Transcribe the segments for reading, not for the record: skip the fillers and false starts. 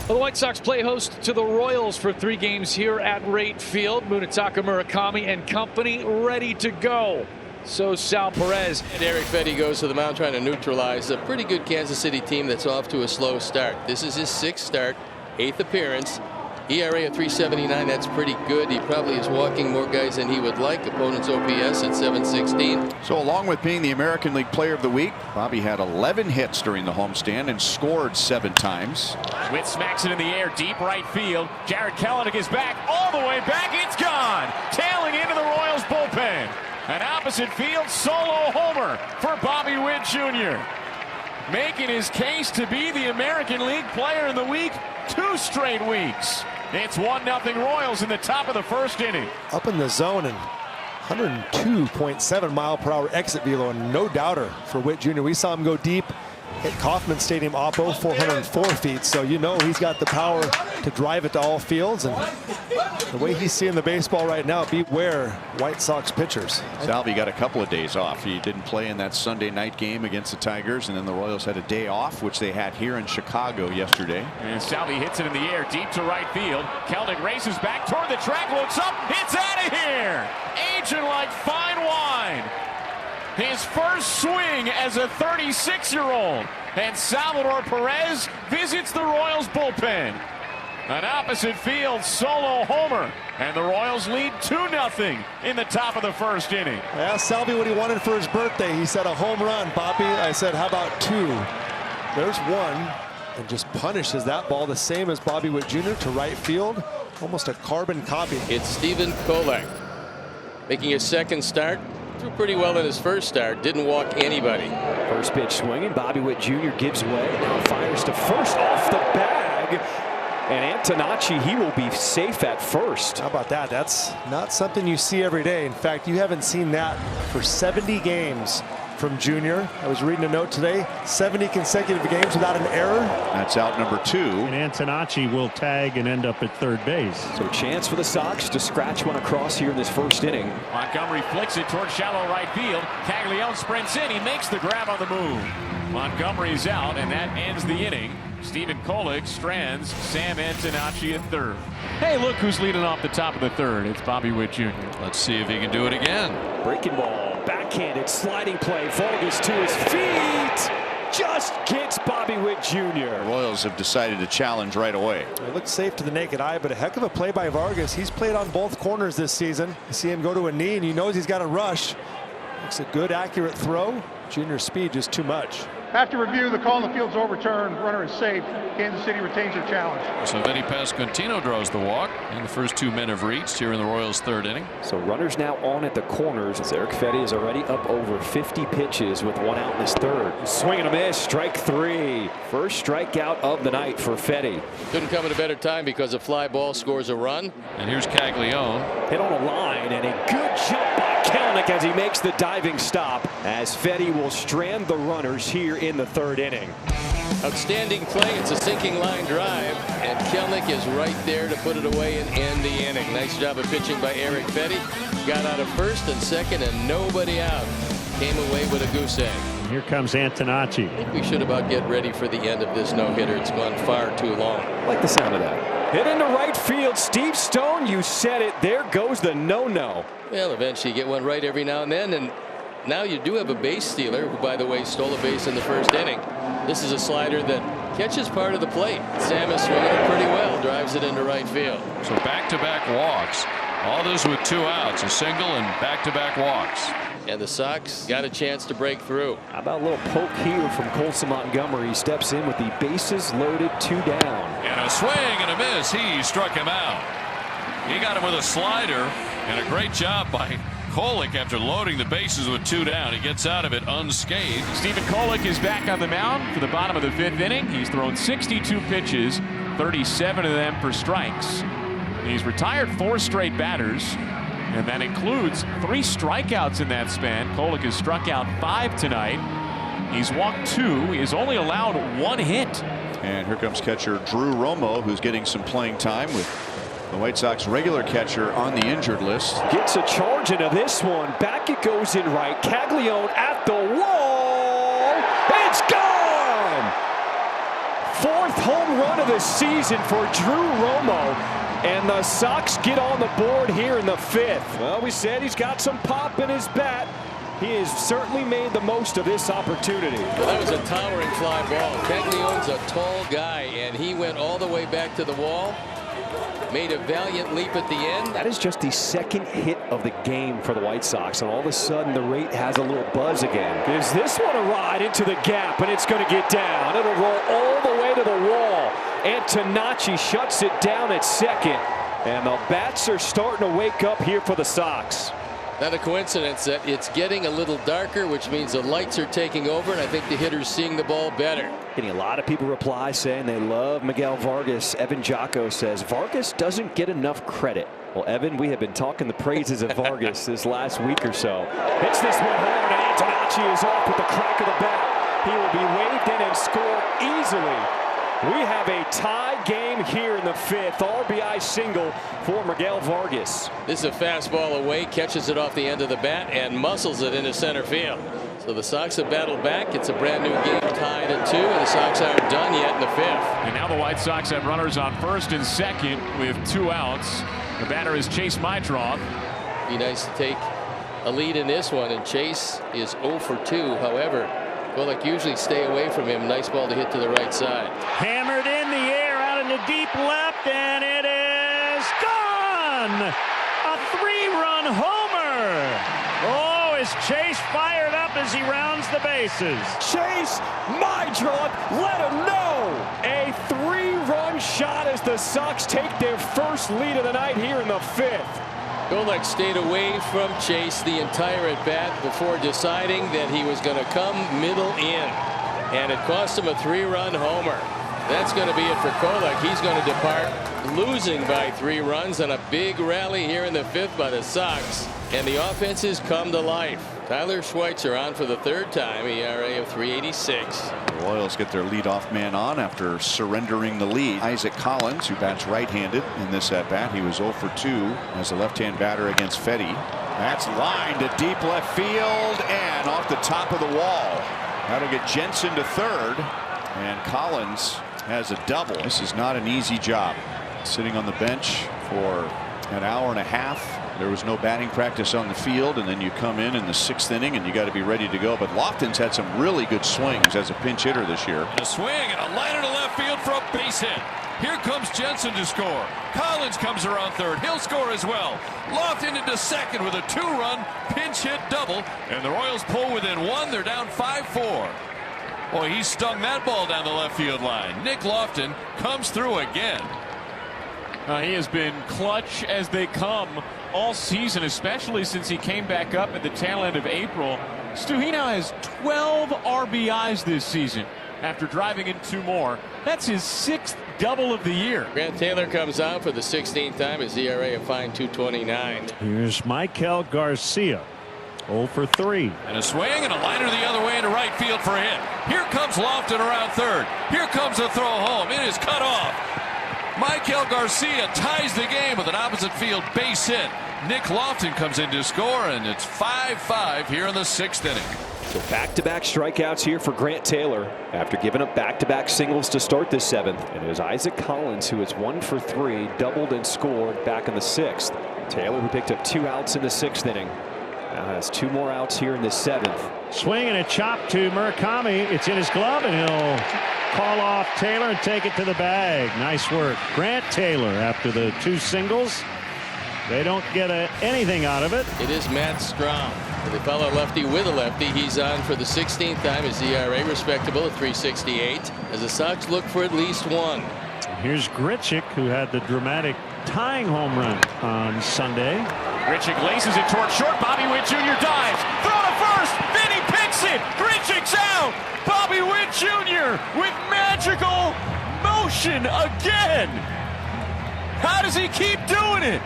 Well, the White Sox play host to the Royals for 3 games here at Wright Field. Munetaka Murakami and company ready to go. So Sal Perez. And Eric Fedde goes to the mound trying to neutralize a pretty good Kansas City team that's off to a slow start. This is his 6th start, 8th appearance. ERA of 3.79. That's pretty good. He probably is walking more guys than he would like. Opponent's OPS at 716. So along with being the American League Player of the Week, Bobby had 11 hits during the homestand and scored 7 times. Schmidt smacks it in the air, deep right field. Jared Kelenic is back, all the way back. It's gone. Tailing into the Royals bullpen. An opposite field solo homer for Bobby Witt Jr. Making his case to be the American League Player of the Week 2 straight weeks. It's 1-0 Royals in the top of the 1st inning. Up in the zone and 102.7 mile per hour exit velo, and no doubter for Witt Jr. We saw him go deep at Kauffman Stadium Oppo, 404 feet. So you know he's got the power to drive it to all fields. And the way he's seeing the baseball right now, beware White Sox pitchers. Salvi got a couple of days off. He didn't play in that Sunday night game against the Tigers, and then the Royals had a day off, which they had here in Chicago yesterday. And Salvi hits it in the air, deep to right field. Kelenic races back toward the track, looks up, it's out of here! Aging like fine wine. His first swing as a 36-year-old. And Salvador Perez visits the Royals bullpen. An opposite field solo homer. And the Royals lead 2-0 in the top of the 1st inning. I asked Salvi what he wanted for his birthday. He said a home run, Bobby. I said, how about 2? There's 1. And just punishes that ball the same as Bobby Witt Jr. to right field. Almost a carbon copy. It's Stephen Kolek making his 2nd start. Threw pretty well in his 1st start. Didn't walk anybody. First pitch swinging. Bobby Witt Jr. gives way. Now fires to first off the bag. And Antonacci, he will be safe at first. How about that? That's not something you see every day. In fact, you haven't seen that for 70 games from Junior. I was reading a note today, 70 consecutive games without an error. That's out number 2. And Antonacci will tag and end up at 3rd base. So a chance for the Sox to scratch one across here in this 1st inning. Montgomery flicks it toward shallow right field. Caglione sprints in. He makes the grab on the move. Montgomery's out, and that ends the inning. Stephen Kolek strands Sam Antonacci at 3rd. Hey, look who's leading off the top of the 3rd. It's Bobby Witt Jr. Let's see if he can do it again. Breaking ball, backhanded sliding play. Vargas to his feet. Just gets Bobby Witt Jr. The Royals have decided to challenge right away. It looks safe to the naked eye, but a heck of a play by Vargas. He's played on both corners this season. You see him go to a knee, and he knows he's got to rush. It's a good, accurate throw. Junior's speed just too much. After review, the call in the field's overturned. Runner is safe. Kansas City retains their challenge. So Vinny Pasquantino draws the walk, and the first 2 men have reached here in the Royals' 3rd inning. So runners now on at the corners as Eric Fedde is already up over 50 pitches with 1 out in his 3rd. Swing and a miss, strike 3. First strikeout of the night for Fedde. Couldn't come at a better time because a fly ball scores a run. And here's Caglione. Hit on a line, and a good jump by Kelenic as he makes the diving stop, as Fedde will strand the runners here in the 3rd inning. Outstanding play. It's a sinking line drive, and Kelenic is right there to put it away and end the inning. Nice job of pitching by Eric Fedde. Got out of 1st and 2nd and nobody out. Came away with a goose egg. And here comes Antonacci. I think we should about get ready for the end of this no-hitter. It's gone far too long. I like the sound of that. Hit into right field. Steve Stone, you said it. There goes the no-no. Well, eventually you get one right every now and then, and now you do have a base stealer, who, by the way, stole a base in the 1st inning. This is a slider that catches part of the plate. Sam is swinging it pretty well, drives it into right field. So back-to-back walks. All this with 2 outs, a single and back-to-back walks. And the Sox got a chance to break through. How about a little poke here from Colson Montgomery? He steps in with the bases loaded, 2 down. And a swing and a miss. He struck him out. He got him with a slider, and a great job by Kolek after loading the bases with 2 down. He gets out of it unscathed. Stephen Kolek is back on the mound for the bottom of the 5th inning. He's thrown 62 pitches, 37 of them for strikes. He's retired 4 straight batters, and that includes 3 strikeouts in that span. Kolek has struck out 5 tonight. He's walked 2. He has only allowed 1 hit. And here comes catcher Drew Romo, who's getting some playing time with the White Sox regular catcher on the injured list. Gets a charge into this one. Back it goes in right. Caglione at the wall. It's gone! 4th home run of the season for Drew Romo. And the Sox get on the board here in the 5th. Well, we said he's got some pop in his bat. He has certainly made the most of this opportunity. Well, that was a towering fly ball. Caglianone's a tall guy, and he went all the way back to the wall. Made a valiant leap at the end. That is just the 2nd hit of the game for the White Sox, and all of a sudden the rate has a little buzz again. Gives this one a ride into the gap, and it's going to get down. It'll roll all the way to the wall. Antonacci shuts it down at 2nd, and the bats are starting to wake up here for the Sox. Not a coincidence that it's getting a little darker, which means the lights are taking over, and I think the hitter's seeing the ball better. Getting a lot of people reply saying they love Miguel Vargas. Evan Jocko says Vargas doesn't get enough credit. Well, Evan, we have been talking the praises of Vargas this last week or so. Hits this one hard, and Antonacci is off with the crack of the bat. He will be waved in and score easily. We have a tie game here in the 5th. RBI single for Miguel Vargas. This is a fastball away, catches it off the end of the bat, and muscles it into center field. So the Sox have battled back. It's a brand new game, tied at 2, and the Sox aren't done yet in the 5th. And now the White Sox have runners on 1st and 2nd with 2 outs. The batter is Chase Meidroth. Be nice to take a lead in this one, and Chase is 0 for 2. However, Kolek usually stay away from him. Nice ball to hit to the right side. Hammered in the air out in the deep left, and it is gone! A 3-run homer! Oh, is Chase fired up as he rounds the bases. Chase Meidroth, let him know! A 3-run shot as the Sox take their first lead of the night here in the 5th. Kolek stayed away from Chase the entire at bat before deciding that he was going to come middle in, and it cost him a 3-run homer. That's going to be it for Kolek. He's going to depart losing by 3 runs on a big rally here in the 5th by the Sox, and the offenses come to life. Tyler Schweitzer on for the 3rd time, ERA of 3.86. The Royals get their leadoff man on after surrendering the lead. Isaac Collins, who bats right-handed in this at-bat. He was 0 for 2 as a left-hand batter against Fetty. That's lined to deep left field and off the top of the wall. That'll get Jensen to 3rd, and Collins has a double. This is not an easy job. Sitting on the bench for an hour and a half. There was no batting practice on the field, and then you come in the 6th inning and you got to be ready to go. But Loftin's had some really good swings as a pinch hitter this year. A swing and a liner to left field for a base hit. Here comes Jensen to score. Collins comes around 3rd. He'll score as well. Loftin into 2nd with a 2-run pinch hit double, and the Royals pull within 1. They're down 5-4. Boy, he stung that ball down the left field line. Nick Loftin comes through again. He has been clutch as they come all season, especially since he came back up at the tail end of April. Stu, he now has 12 RBIs this season after driving in 2 more. That's his 6th double of the year. Grant Taylor comes out for the 16th time. His ERA a fine 2.29. Here's Maikel Garcia, 0 for 3. And a swing and a liner the other way into right field for a hit. Here comes Loftin around 3rd. Here comes a throw home. It is cut off. Maikel Garcia ties the game with an opposite field base hit. Nick Loftin comes in to score, and it's 5-5 here in the 6th inning. So back-to-back strikeouts here for Grant Taylor after giving up back-to-back singles to start this 7th. And it was Isaac Collins, who is 1 for 3, doubled and scored back in the 6th. Taylor, who picked up 2 outs in the 6th inning, now has 2 more outs here in the 7th. Swing and a chop to Murakami. It's in his glove, and he'll call off Taylor and take it to the bag. Nice work. Grant Taylor after the 2 singles. They don't get anything out of it. It is Matt Strahm. The fellow lefty with a lefty. He's on for the 16th time. His ERA respectable at 3.68 as the Sox look for at least 1. Here's Grichuk, who had the dramatic tying home run on Sunday. Grichuk laces it toward short. Bobby Witt Jr. dives. Throw to first. Then he picks it. Grichuk's out. Bobby Witt Jr. with magical motion again. How does he keep doing it?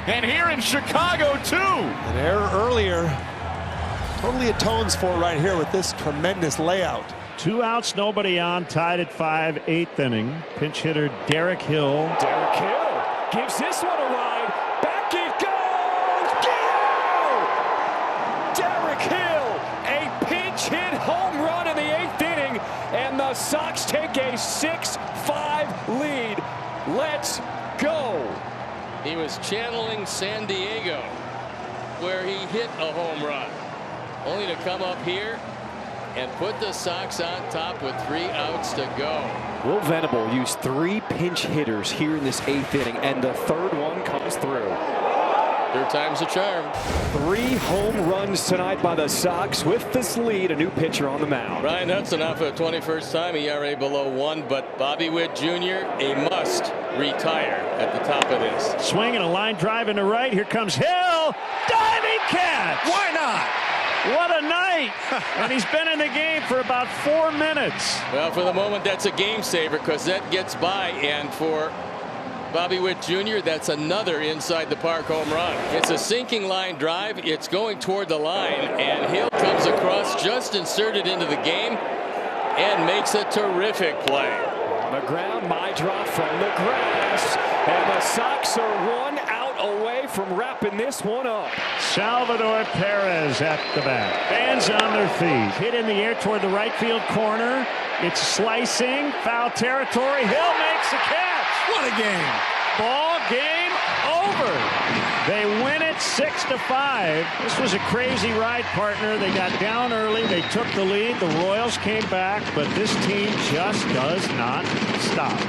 And here in Chicago, too. An error earlier totally atones for right here with this tremendous layout. 2 outs, nobody on, tied at 5, 8th inning. Pinch hitter Derek Hill. Derek Hill gives this one a ride. Back it goes. Go! Derek Hill, a pinch hit home run in the 8th inning, and the Sox take take a 6-5 lead. Let's go. He was channeling San Diego, where he hit a home run, only to come up here and put the Sox on top with 3 outs to go. Will Venable used 3 pinch hitters here in this 8th inning, and the 3rd one comes through. 3rd time's a charm. 3 home runs tonight by the Sox. With this lead, a new pitcher on the mound. Bryan Hudson out for the 21st time, ERA below 1, but Bobby Witt Jr. a must retire at the top of this. Swinging a line drive into right. Here comes Hill. Diving catch. Why not? What a night. And he's been in the game for about 4 minutes. Well, for the moment, that's a game saver because that gets by. And for Bobby Witt Jr., that's another inside the park home run. It's a sinking line drive. It's going toward the line. And Hill comes across, just inserted into the game, and makes a terrific play. On the ground, Meidroth from the grass. And the Sox are 1 out away from wrapping this one up. Salvador Perez at the bat. Fans on their feet. Hit in the air toward the right field corner. It's slicing. Foul territory. Hill makes a catch. What a game. Ball game over. They win it 6-5. This was a crazy ride, partner. They got down early. They took the lead. The Royals came back, but this team just does not stop.